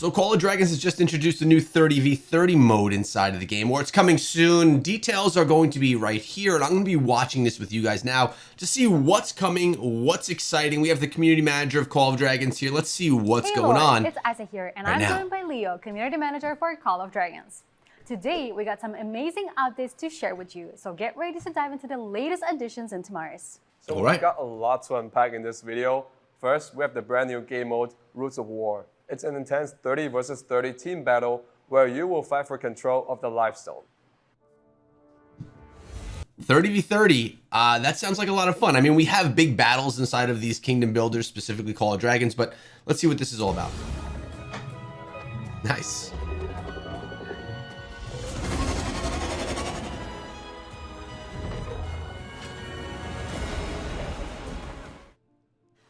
So Call of Dragons has just introduced a new 30v30 mode inside of the game, or it's coming soon. Details are going to be right here, and I'm going to be watching this with you guys now to see what's coming, what's exciting. We have the community manager of Call of Dragons here. Let's see what's going on. It's Isa here, and right I'm now. joined by Leo, community manager for Call of Dragons. Today, we got some amazing updates to share with you, so get ready to dive into the latest additions into Mars. So All right. we've got a lot to unpack in this video. First, we have the brand new game mode, Roots of War. It's an intense 30 versus 30 team battle where you will fight for control of the life zone. 30v30, that sounds like a lot of fun. I mean, we have big battles inside of these kingdom builders, specifically Call of Dragons, but let's see what this is all about. Nice.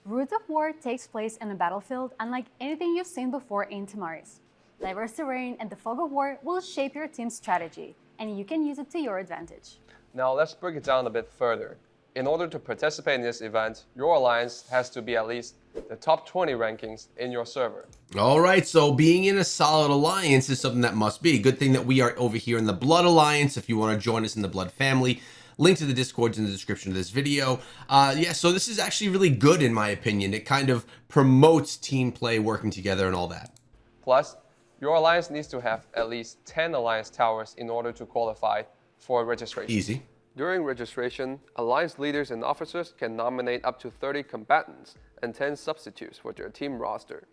Roots of War takes place in a battlefield unlike anything you've seen before in Mars. Diverse terrain and the fog of war will shape your team's strategy, and you can use it to your advantage. Now let's break it down a bit further. In order to participate in this event, your alliance has to be at least the top 20 rankings in your server. All right, so being in a solid alliance is something that must be. Good thing that we are over here in the Blood Alliance. If you want to join us in the Blood family, link to the Discord's in the description of this video. Yeah, so this is actually really good in my opinion. It kind of promotes team play, working together and all that. Plus, your alliance needs to have at least 10 alliance towers in order to qualify for registration. Easy. During registration, alliance leaders and officers can nominate up to 30 combatants and 10 substitutes for their team roster.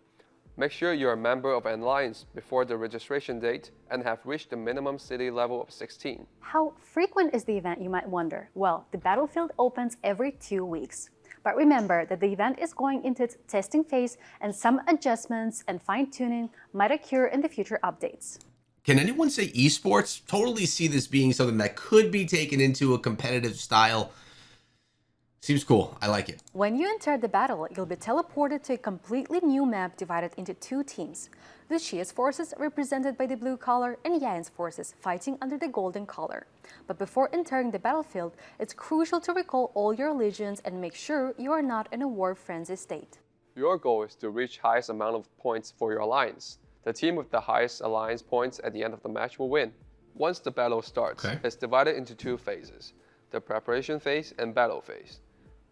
Make sure you're a member of an alliance before the registration date and have reached the minimum city level of 16. How frequent is the event, you might wonder? Well, the battlefield opens every 2 weeks. But remember that the event is going into its testing phase, and some adjustments and fine-tuning might occur in the future updates. Can anyone say esports? Totally see this being something that could be taken into a competitive style. Seems cool. I like it. When you enter the battle, you'll be teleported to a completely new map divided into two teams. The Shia's forces, represented by the blue color, and Yain's forces, fighting under the golden color. But before entering the battlefield, it's crucial to recall all your legions and make sure you are not in a war frenzy state. Your goal is to reach highest amount of points for your alliance. The team with the highest alliance points at the end of the match will win. Once the battle starts, it's divided into two phases, the preparation phase and battle phase.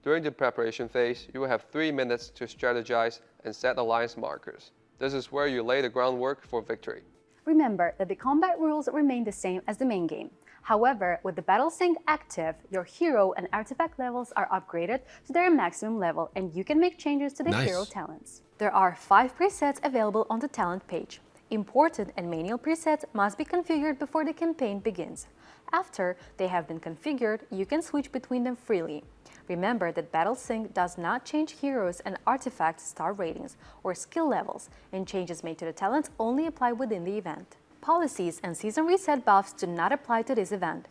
During the preparation phase, you will have 3 minutes to strategize and set alliance markers. This is where you lay the groundwork for victory. Remember that the combat rules remain the same as the main game. However, with the battle sync active, your hero and artifact levels are upgraded to their maximum level, and you can make changes to the hero talents. There are 5 presets available on the talent page. Imported and manual presets must be configured before the campaign begins. After they have been configured, you can switch between them freely. Remember that Battle Sync does not change heroes and artifact star ratings or skill levels, and changes made to the talents only apply within the event. Policies and season reset buffs do not apply to this event.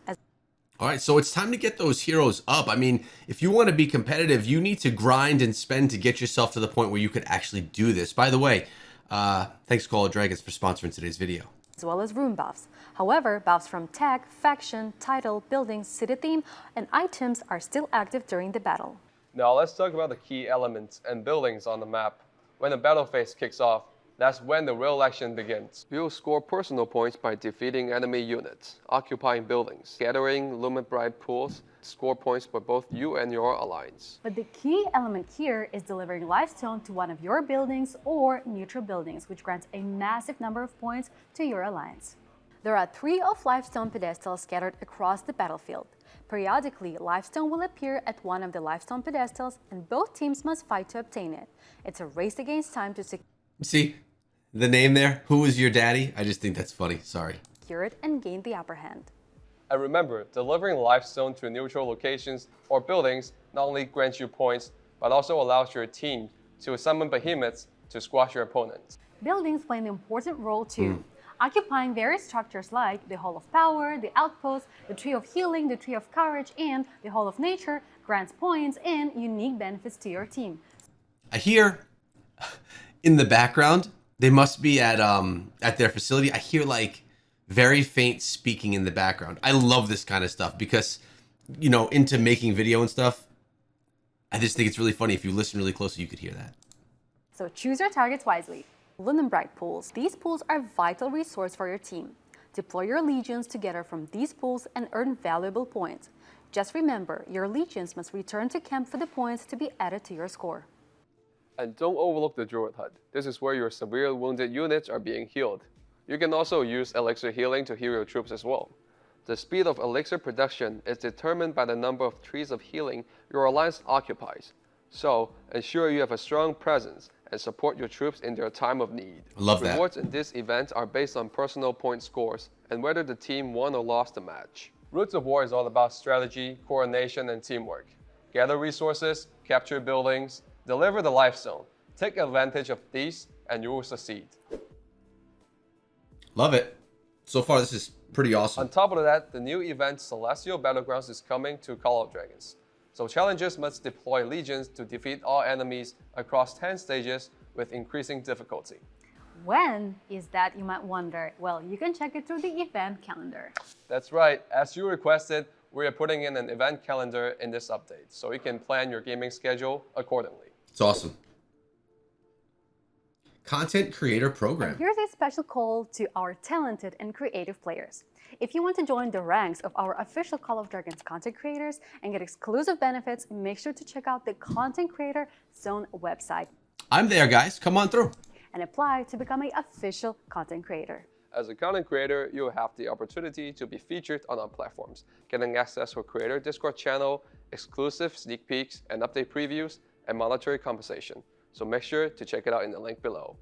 All right, so it's time to get those heroes up. I mean, if you want to be competitive, you need to grind and spend to get yourself to the point where you could actually do this. By the way, thanks Call of Dragons for sponsoring today's video. As well as rune buffs. However, buffs from tech, faction, title, building, city theme, and items are still active during the battle. Now let's talk about the key elements and buildings on the map. When the battle phase kicks off, that's when the real action begins. You'll score personal points by defeating enemy units, occupying buildings, gathering Luminbright pools, score points for both you and your alliance. But the key element here is delivering lifestone to one of your buildings or neutral buildings, which grants a massive number of points to your alliance. There are 3 of lifestone pedestals scattered across the battlefield. Periodically, lifestone will appear at one of the lifestone pedestals, and both teams must fight to obtain it. It's a race against time to See the name there? Who is your daddy? I just think that's funny. Sorry. secure it and gain the upper hand. And remember, delivering lifestone to neutral locations or buildings not only grants you points, but also allows your team to summon behemoths to squash your opponents. Buildings play an important role too, occupying various structures like the Hall of Power, the Outpost, the Tree of Healing, the Tree of Courage, and the Hall of Nature grants points and unique benefits to your team. I hear in the background, they must be at their facility. I hear like very faint speaking in the background. I love this kind of stuff because, you know, into making video and stuff, I just think it's really funny. If you listen really closely, you could hear that. So choose your targets wisely. Golden and Bright pools. These pools are a vital resource for your team. Deploy your legions together from these pools and earn valuable points. Just remember, your legions must return to camp for the points to be added to your score. And don't overlook the Druid Hut. This is where your severely wounded units are being healed. You can also use elixir healing to heal your troops as well. The speed of elixir production is determined by the number of trees of healing your alliance occupies. So, ensure you have a strong presence and support your troops in their time of need. Love that. Rewards in this event are based on personal point scores and whether the team won or lost the match. Roots of War is all about strategy, coordination, and teamwork. Gather resources, capture buildings, deliver the life zone. Take advantage of these and you will succeed. Love it. So far, this is pretty awesome. On top of that, the new event Celestial Battlegrounds is coming to Call of Dragons. So challengers must deploy legions to defeat all enemies across 10 stages with increasing difficulty. When is that, you might wonder? Well, you can check it through the event calendar. That's right. As you requested, we are putting in an event calendar in this update, so you can plan your gaming schedule accordingly. It's awesome. Content Creator Program. And here's a special call to our talented and creative players. If you want to join the ranks of our official Call of Dragons content creators and get exclusive benefits, make sure to check out the Content Creator Zone website. I'm there, guys. Come on through. And apply to become an official content creator. As a content creator, you'll have the opportunity to be featured on our platforms, getting access to a creator Discord channel, exclusive sneak peeks and update previews, and monetary compensation. So make sure to check it out in the link below.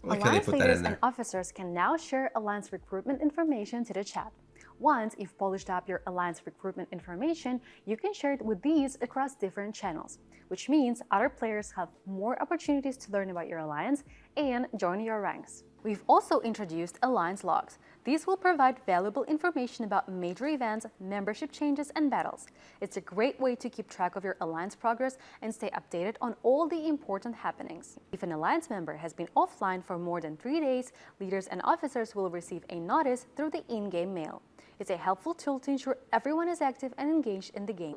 Alliance leaders and officers can now share Alliance recruitment information to the chat. Once you've polished up your Alliance recruitment information, you can share it with these across different channels, which means other players have more opportunities to learn about your Alliance and join your ranks. We've also introduced Alliance logs. These will provide valuable information about major events, membership changes, and battles. It's a great way to keep track of your Alliance progress and stay updated on all the important happenings. If an Alliance member has been offline for more than 3 days, leaders and officers will receive a notice through the in-game mail. It's a helpful tool to ensure everyone is active and engaged in the game.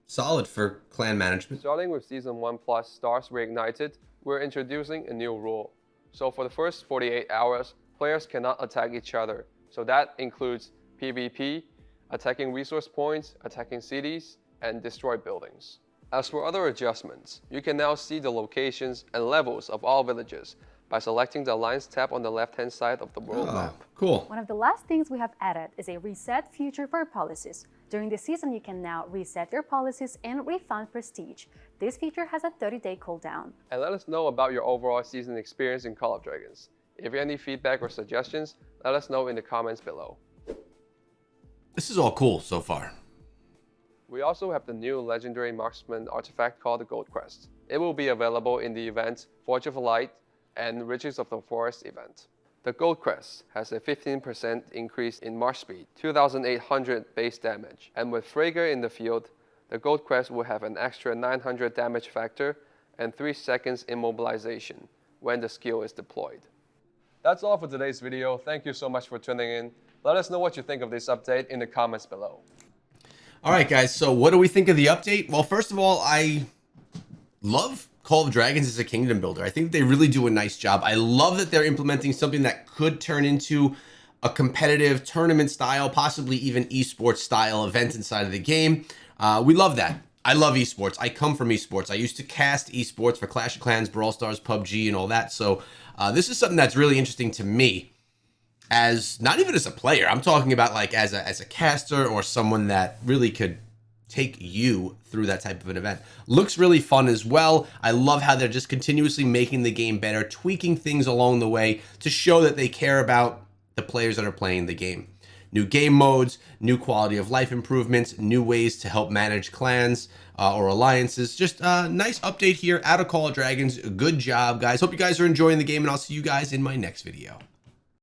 Solid for clan management. Starting with Season 1 Plus Stars Reignited, we're introducing a new rule. So for the first 48 hours, players cannot attack each other. So that includes PvP, attacking resource points, attacking cities, and destroy buildings. As for other adjustments, you can now see the locations and levels of all villages by selecting the Alliance tab on the left-hand side of the world map. Cool. One of the last things we have added is a reset feature for policies. During the season, you can now reset your policies and refund prestige. This feature has a 30-day cooldown. And let us know about your overall season experience in Call of Dragons. If you have any feedback or suggestions, let us know in the comments below. This is all cool so far. We also have the new legendary marksman artifact called the Gold Crest. It will be available in the event Forge of Light and Riches of the Forest event. The Gold Crest has a 15% increase in march speed, 2,800 base damage, and with Fragor in the field, the Gold Crest will have an extra 900 damage factor and 3 seconds immobilization when the skill is deployed. That's all for today's video. Thank you so much for tuning in. Let us know what you think of this update in the comments below. All right, guys. So what do we think of the update? Well, first of all, I love Call of Dragons as a kingdom builder. I think they really do a nice job. I love that they're implementing something that could turn into a competitive tournament style, possibly even esports style event inside of the game. We love that. I love esports. I come from esports. I used to cast esports for Clash of Clans, Brawl Stars, PUBG, and all that. So this is something that's really interesting to me. As not even as a player, I'm talking about like as a caster or someone that really could take you through that type of an event. Looks really fun as well. I love how they're just continuously making the game better, tweaking things along the way to show that they care about the players that are playing the game. New game modes, new quality of life improvements, new ways to help manage clans or alliances. Just a nice update here out of Call of Dragons. Good job, guys. Hope you guys are enjoying the game, and I'll see you guys in my next video.